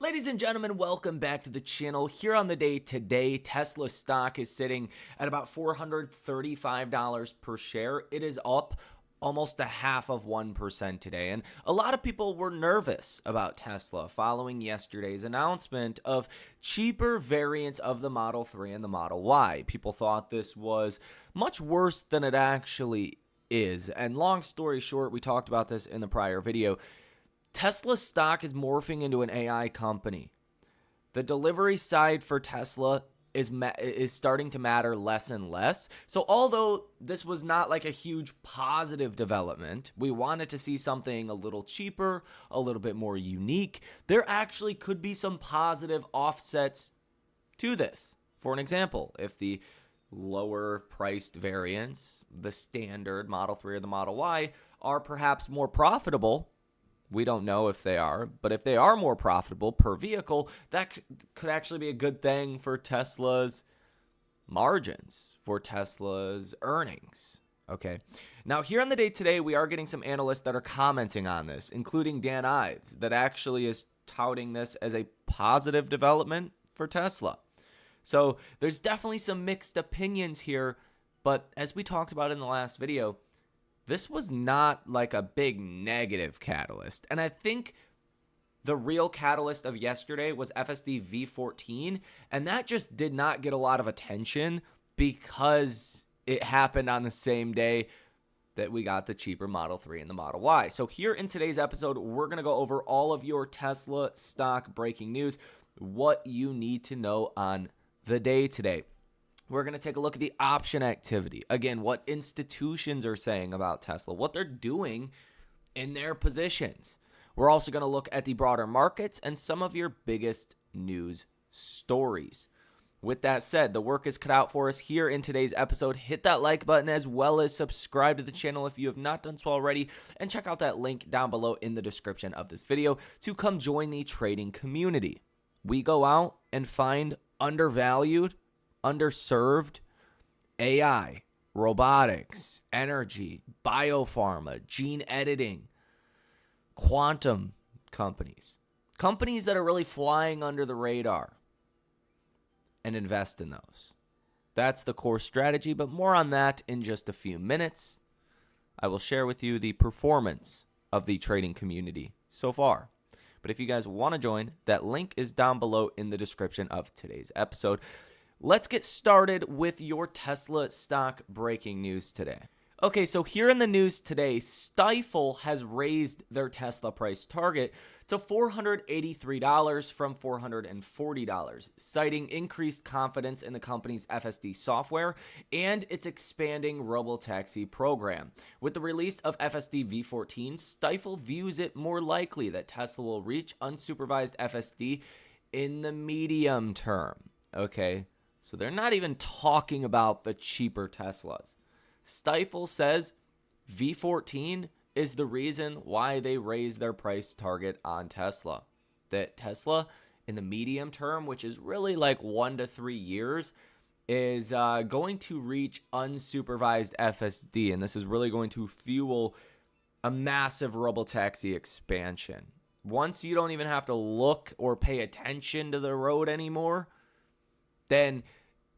Ladies and gentlemen, welcome back to the channel. Here on the day today, Tesla stock is sitting at about $435 per share. It is up almost a half of 1% today. And a lot of people were nervous about Tesla following yesterday's announcement of cheaper variants of the Model 3 and the Model Y. People thought this was much worse than it actually is. And long story short, we talked about this in the prior video. Tesla stock is morphing into an AI company. The delivery side for Tesla is starting to matter less and less. So although this was not like a huge positive development, we wanted to see something a little cheaper, a little bit more unique. There actually could be some positive offsets to this. For an example, if the lower priced variants, the standard Model 3 or the Model Y, are perhaps more profitable. We don't know if they are, but if they are more profitable per vehicle, that could actually be a good thing for Tesla's margins, for Tesla's earnings. Okay. Now, here on the day today, we are getting some analysts that are commenting on this, including Dan Ives, that actually is touting this as a positive development for Tesla. So there's definitely some mixed opinions here, but as we talked about in the last video, this was not like a big negative catalyst. And I think the real catalyst of yesterday was FSD V14. And that just did not get a lot of attention because it happened on the same day that we got the cheaper Model 3 and the Model Y. So here in today's episode, we're going to go over all of your Tesla stock breaking news, what you need to know on the day today. We're going to take a look at the option activity. Again, what institutions are saying about Tesla, what they're doing in their positions. We're also going to look at the broader markets and some of your biggest news stories. With that said, the work is cut out for us here in today's episode. Hit that like button as well as subscribe to the channel if you have not done so already. And check out that link down below in the description of this video to come join the trading community. We go out and find undervalued, underserved AI, robotics, energy, biopharma, gene editing, quantum companies that are really flying under the radar, and invest in those. That's the core strategy, but more on that in just a few minutes. I will share with you the performance of the trading community so far. But if you guys want to join, that link is down below in the description of today's episode. Let's get started with your Tesla stock breaking news today. Okay, so here in the news today, Stifel has raised their Tesla price target to $483 from $440, citing increased confidence in the company's FSD software and its expanding robotaxi program. With the release of FSD V14, Stifel views it more likely that Tesla will reach unsupervised FSD in the medium term. Okay. So they're not even talking about the cheaper Teslas. Stifel says V14 is the reason why they raised their price target on Tesla. That Tesla in the medium term, which is really like 1 to 3 years, is going to reach unsupervised FSD. And this is really going to fuel a massive robotaxi expansion. Once you don't even have to look or pay attention to the road anymore, then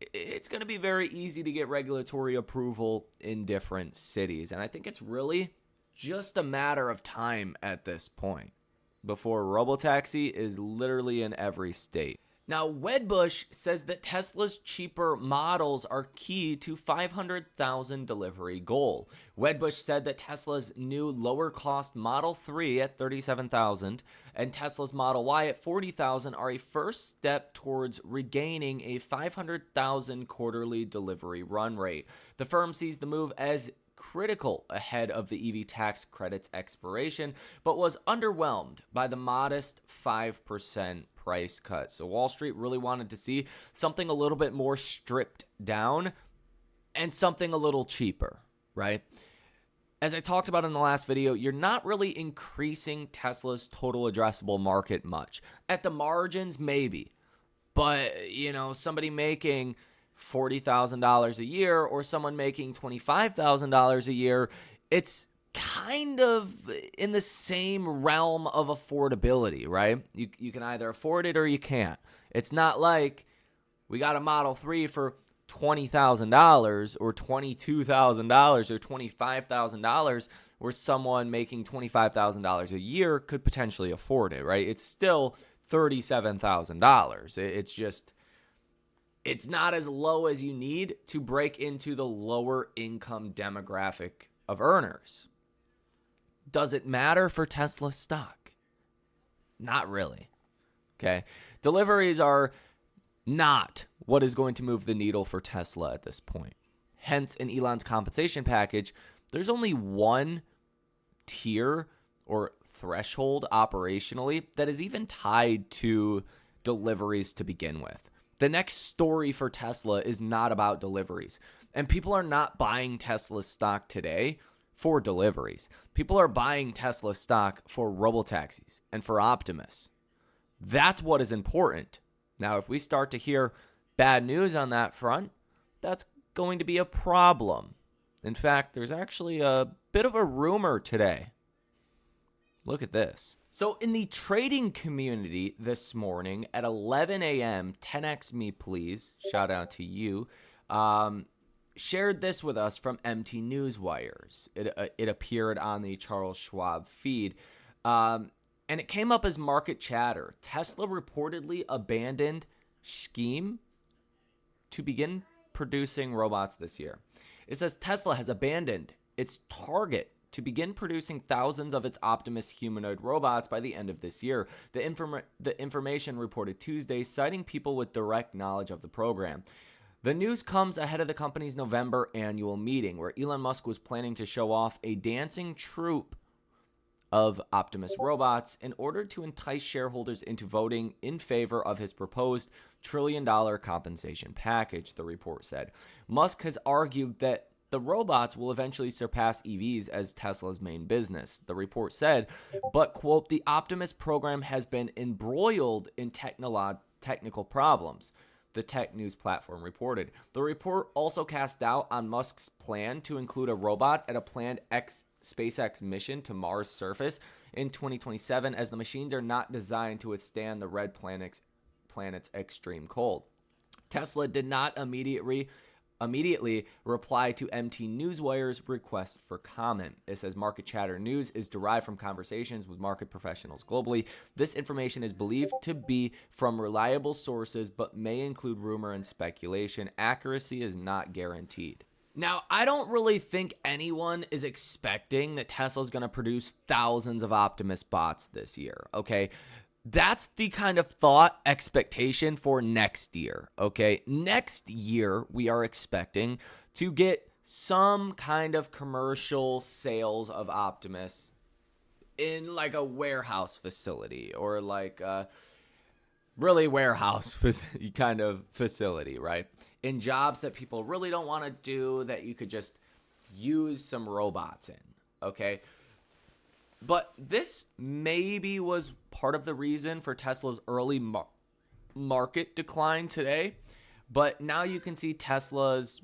it's going to be very easy to get regulatory approval in different cities. And I think it's really just a matter of time at this point before robotaxi is literally in every state. Now, Wedbush says that Tesla's cheaper models are key to 500,000 delivery goal. Wedbush said that Tesla's new lower cost Model 3 at 37,000 and Tesla's Model Y at 40,000 are a first step towards regaining a 500,000 quarterly delivery run rate. The firm sees the move as critical ahead of the EV tax credit's expiration, but was underwhelmed by the modest 5% price cut. So Wall Street really wanted to see something a little bit more stripped down and something a little cheaper, right? As I talked about in the last video, you're not really increasing Tesla's total addressable market much. At the margins, maybe. But, somebody making $40,000 a year or someone making $25,000 a year, it's kind of in the same realm of affordability, right? You can either afford it or you can't. It's not like we got a Model 3 for $20,000 or $22,000 or $25,000 where someone making $25,000 a year could potentially afford it, right? It's still $37,000. It's not as low as you need to break into the lower income demographic of earners. Does it matter for Tesla stock? Not really. Okay. Deliveries are not what is going to move the needle for Tesla at this point. Hence, in Elon's compensation package, there's only one tier or threshold operationally that is even tied to deliveries to begin with. The next story for Tesla is not about deliveries. And people are not buying Tesla stock today for deliveries. People are buying Tesla stock for robotaxis and for Optimus. That's what is important. Now, if we start to hear bad news on that front, that's going to be a problem. In fact, there's actually a bit of a rumor today. Look at this. So in the trading community this morning at 11 a.m., 10x me please, shout out to you, shared this with us from MT Newswires. It appeared on the Charles Schwab feed. And it came up as market chatter. Tesla reportedly abandoned scheme to begin producing robots this year. It says Tesla has abandoned its target to begin producing thousands of its Optimus humanoid robots by the end of this year. The information reported Tuesday, citing people with direct knowledge of the program. The news comes ahead of the company's November annual meeting, where Elon Musk was planning to show off a dancing troupe of Optimus robots in order to entice shareholders into voting in favor of his proposed trillion-dollar compensation package, the report said. Musk has argued that the robots will eventually surpass EVs as Tesla's main business, the report said, but, quote, the Optimus program has been embroiled in technical problems, the tech news platform reported. The report also cast doubt on Musk's plan to include a robot at a planned SpaceX mission to Mars' surface in 2027, as the machines are not designed to withstand the red planet's extreme cold. Tesla did not immediately reply to MT Newswire's request for comment. It says market chatter news is derived from conversations with market professionals globally. This information is believed to be from reliable sources, but may include rumor and speculation. Accuracy is not guaranteed. Now, I don't really think anyone is expecting that Tesla's going to produce thousands of Optimus bots this year, okay? That's the kind of thought expectation for next year, okay? Next year, we are expecting to get some kind of commercial sales of Optimus in like a warehouse facility or like a really warehouse kind of facility, right? In jobs that people really don't want to do, that you could just use some robots in, okay? But this maybe was part of the reason for Tesla's early market decline today. But now you can see Tesla's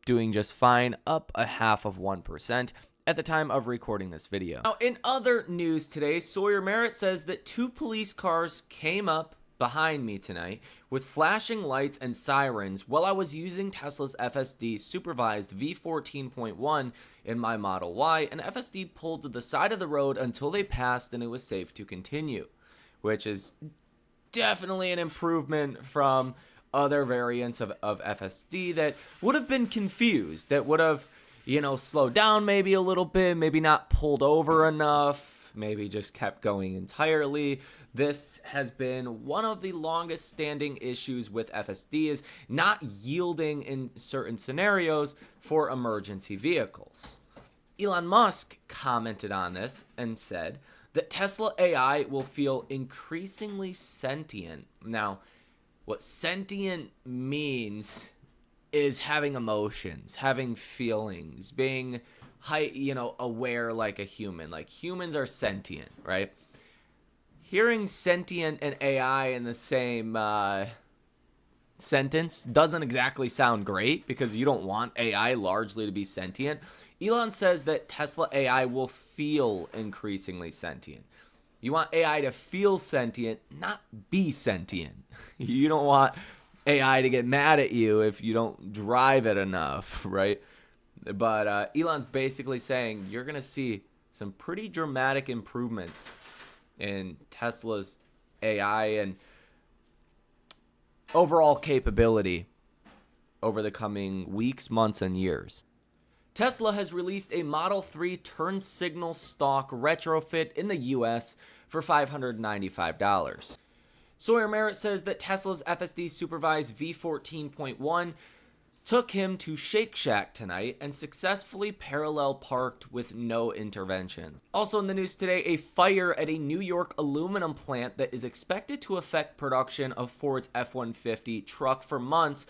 doing just fine, up 0.5% at the time of recording this video. Now, in other news today, Sawyer Merritt says that 2 police cars came up behind me tonight with flashing lights and sirens while I was using Tesla's FSD supervised V14.1 in my Model Y, and FSD pulled to the side of the road until they passed and it was safe to continue, which is definitely an improvement from other variants of FSD that would have been confused, that would have, slowed down maybe a little bit, maybe not pulled over enough, maybe just kept going entirely. This has been one of the longest standing issues with FSD, is not yielding in certain scenarios for emergency vehicles. Elon Musk commented on this and said that Tesla AI will feel increasingly sentient. Now, what sentient means is having emotions, having feelings, being aware like a human. Like humans are sentient, right? Hearing sentient and AI in the same sentence doesn't exactly sound great, because you don't want AI largely to be sentient. Elon says that Tesla AI will feel increasingly sentient. You want AI to feel sentient, not be sentient. You don't want AI to get mad at you if you don't drive it enough, right? But Elon's basically saying you're going to see some pretty dramatic improvements in Tesla's AI and overall capability over the coming weeks, months, and years. Tesla has released a Model 3 turn signal stock retrofit in the US for $595. Sawyer Merritt says that Tesla's FSD supervised V14.1 took him to Shake Shack tonight and successfully parallel parked with no intervention. Also in the news today, a fire at a New York aluminum plant that is expected to affect production of Ford's F-150 truck for months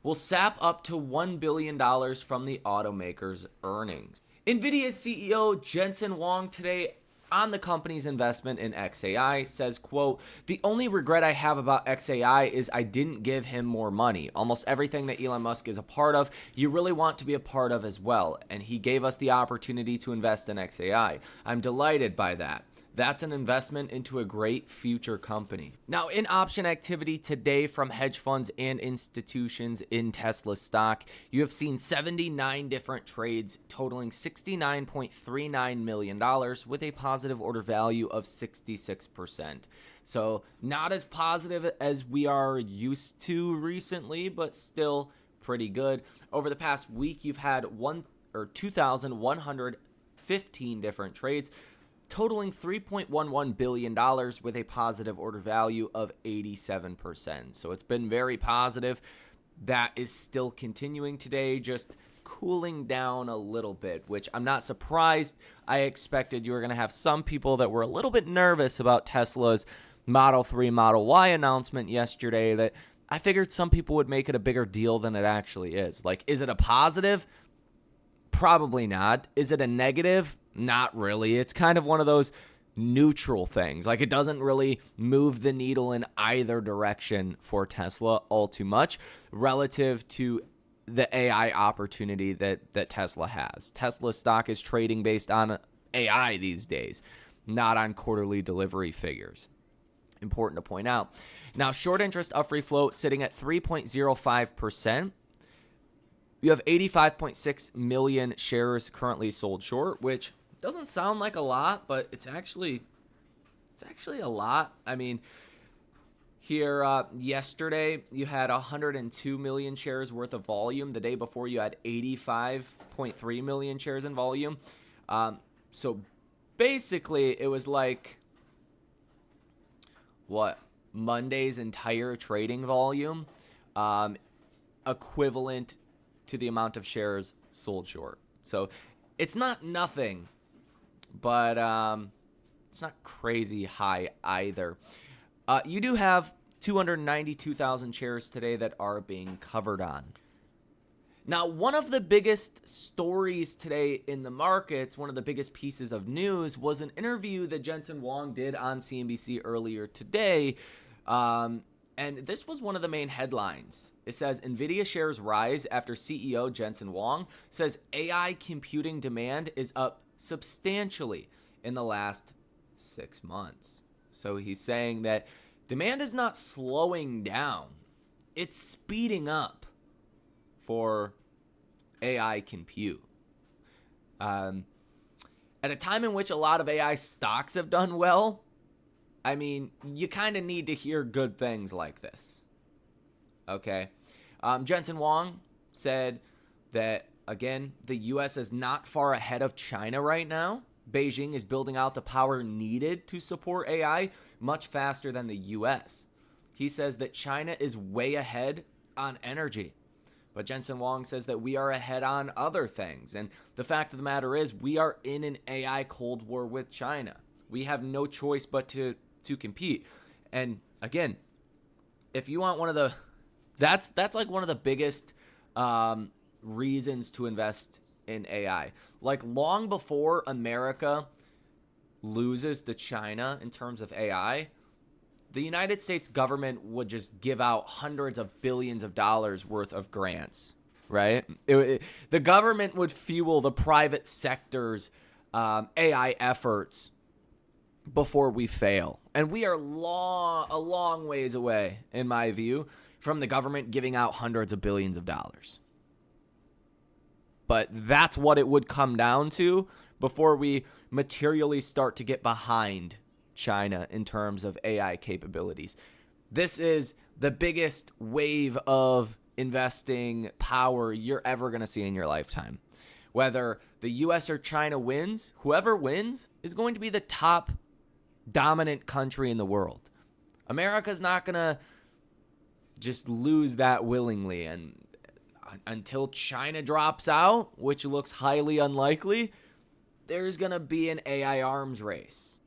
will sap up to $1 billion from the automaker's earnings. NVIDIA's CEO Jensen Huang today on the company's investment in XAI says, quote, "The only regret I have about XAI is I didn't give him more money. Almost everything that Elon Musk is a part of, you really want to be a part of as well. And he gave us the opportunity to invest in XAI. I'm delighted by that. That's an investment into a great future company." Now, in option activity today from hedge funds and institutions in Tesla stock, you have seen 79 different trades totaling $69.39 million with a positive order value of 66%. So not as positive as we are used to recently, but still pretty good. Over the past week, you've had 2,115 different trades totaling $3.11 billion with a positive order value of 87%. So it's been very positive. That is still continuing today, just cooling down a little bit, which I'm not surprised. I expected you were going to have some people that were a little bit nervous about Tesla's Model 3, Model Y announcement yesterday, that I figured some people would make it a bigger deal than it actually is. Like, is it a positive? Probably not. Is it a negative? Not really. It's kind of one of those neutral things. Like, it doesn't really move the needle in either direction for Tesla all too much relative to the AI opportunity that Tesla has. Tesla stock is trading based on AI these days, not on quarterly delivery figures. Important to point out. Now, short interest of free float sitting at 3.05%. You have 85.6 million shares currently sold short, which doesn't sound like a lot, but it's actually a lot. I mean, here yesterday you had 102 million shares worth of volume. The day before you had 85.3 million shares in volume. So basically it was like Monday's entire trading volume, equivalent to the amount of shares sold short. So it's not nothing, but it's not crazy high either. You do have 292,000 shares today that are being covered on. Now, one of the biggest stories today in the markets, one of the biggest pieces of news, was an interview that Jensen Huang did on CNBC earlier today. And this was one of the main headlines. It says, NVIDIA shares rise after CEO Jensen Huang says AI computing demand is up substantially in the last 6 months. So he's saying that demand is not slowing down. It's speeding up for AI compute. At a time in which a lot of AI stocks have done well, I mean, you kind of need to hear good things like this. Okay. Jensen Huang said that, again, the U.S. is not far ahead of China right now. Beijing is building out the power needed to support AI much faster than the U.S. He says that China is way ahead on energy. But Jensen Huang says that we are ahead on other things. And the fact of the matter is we are in an AI Cold War with China. We have no choice but to compete. And again, if you want one of the, that's like one of the biggest reasons to invest in AI. Like, long before America loses to China in terms of AI, the United States government would just give out hundreds of billions of dollars worth of grants right? The government would fuel the private sector's AI efforts before we fail. And we are a long ways away, in my view, from the government giving out hundreds of billions of dollars. But that's what it would come down to before we materially start to get behind China in terms of AI capabilities. This is the biggest wave of investing power you're ever going to see in your lifetime. Whether the US or China wins, whoever wins is going to be the top dominant country in the world. America's not going to just lose that willingly. And until China drops out, which looks highly unlikely, there's going to be an AI arms race.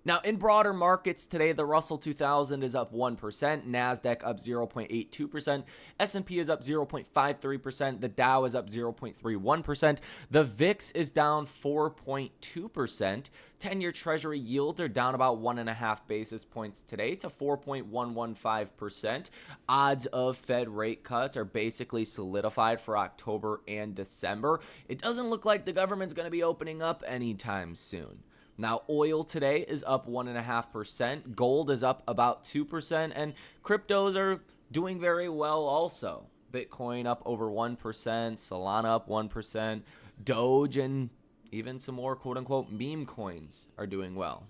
Now, in broader markets today, the Russell 2000 is up 1%, NASDAQ up 0.82%, S&P is up 0.53%, the Dow is up 0.31%, the VIX is down 4.2%, 10-year Treasury yields are down about 1.5 basis points today to 4.115%. Odds of Fed rate cuts are basically solidified for October and December. It doesn't look like the government's going to be opening up anytime soon. Now, oil today is up 1.5%, gold is up about 2%, and cryptos are doing very well also. Bitcoin up over 1%, Solana up 1%, Doge and even some more quote-unquote meme coins are doing well.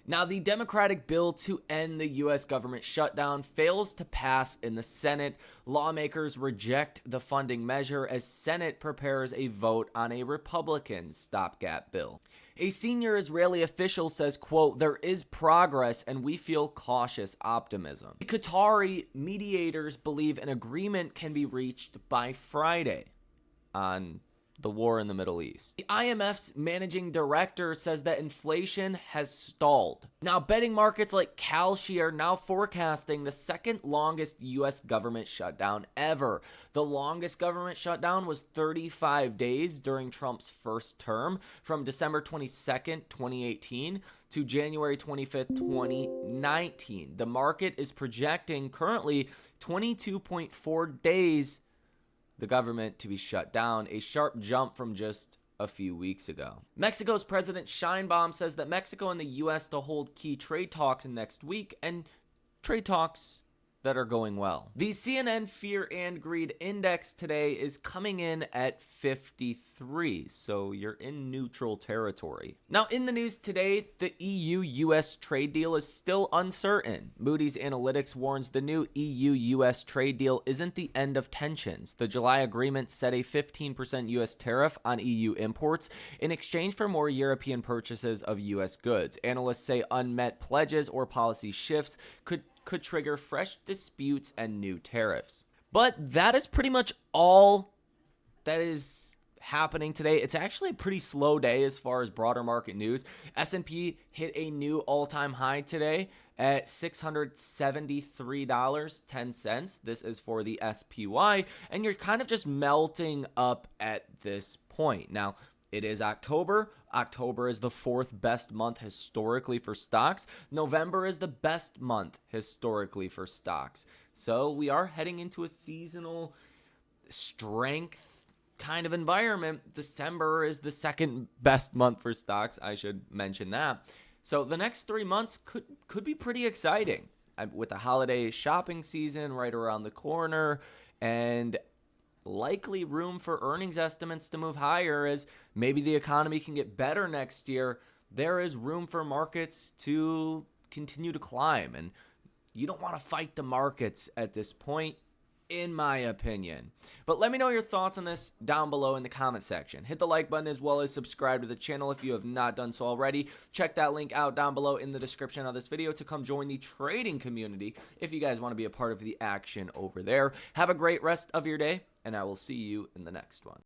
Now, the Democratic bill to end the U.S. government shutdown fails to pass in the Senate. Lawmakers reject the funding measure as Senate prepares a vote on a Republican stopgap bill. A senior Israeli official says, quote, "There is progress and we feel cautious optimism." The Qatari mediators believe an agreement can be reached by Friday on the war in the Middle East. The IMF's managing director says that inflation has stalled. Now, betting markets like Kalshi are now forecasting the second longest U.S. government shutdown ever. The longest government shutdown was 35 days during Trump's first term, from December 22nd, 2018 to January 25th, 2019. The market is projecting currently 22.4 days the government to be shut down, a sharp jump from just a few weeks ago. Mexico's President Sheinbaum says that Mexico and the U.S. to hold key trade talks next week, and trade talks that are going well. The CNN Fear and Greed Index today is coming in at 53, so you're in neutral territory. Now, in the news today, the EU-US trade deal is still uncertain. Moody's Analytics warns the new EU-US trade deal isn't the end of tensions. The July agreement set a 15% US tariff on EU imports in exchange for more European purchases of US goods. Analysts say unmet pledges or policy shifts could trigger fresh disputes and new tariffs. But that is pretty much all that is happening today. It's actually a pretty slow day as far as broader market news. S&P hit a new all-time high today at $673.10. This is for the SPY, and you're kind of just melting up at this point. Now, it is October. October is the fourth best month historically for stocks. November is the best month historically for stocks. So we are heading into a seasonal strength kind of environment. December is the second best month for stocks. I should mention that. So the next 3 months could be pretty exciting with the holiday shopping season right around the corner, and likely room for earnings estimates to move higher as maybe the economy can get better next year. There is room for markets to continue to climb, and you don't want to fight the markets at this point, in my opinion. But let me know your thoughts on this down below in the comment section. Hit the like button as well as subscribe to the channel if you have not done so already. Check that link out down below in the description of this video to come join the trading community if you guys want to be a part of the action over there. Have a great rest of your day, and I will see you in the next one.